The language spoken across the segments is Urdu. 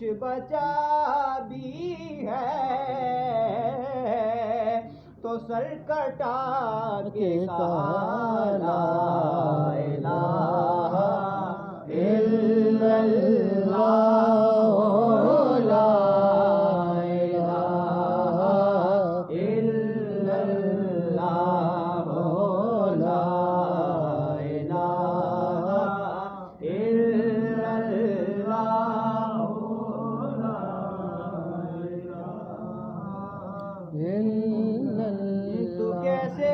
کچھ بچا بھی ہے تو سر کٹا کے کہا لا الہ الا اللہ لا الہ الا اللہ لا الہ الا اللہ تو کیسے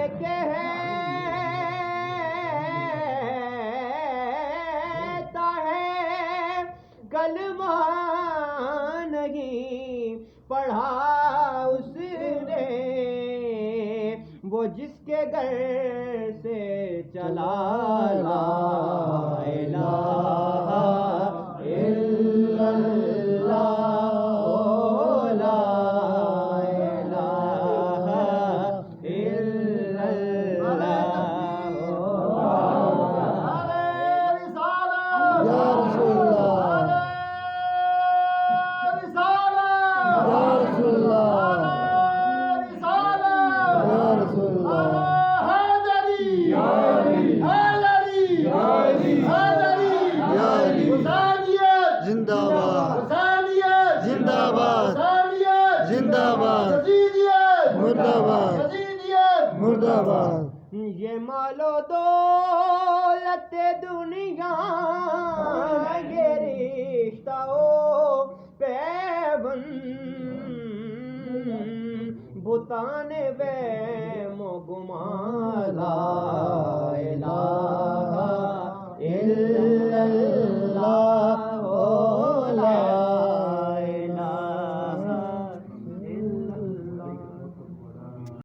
کہتا ہے کلمہ نہیں پڑھا اس نے وہ جس کے گھر سے چلا لا الہ الا اللہ لا الہ الا اللہ یا رسول اللہ یا رسول اللہ یا رسول اللہ زندہ باد زندہ باد زندہ باد مردہ باد مردہ باد یہ مال و دولت دنیا یہ رشتہ و پیوند بتانے وہم و گمان لا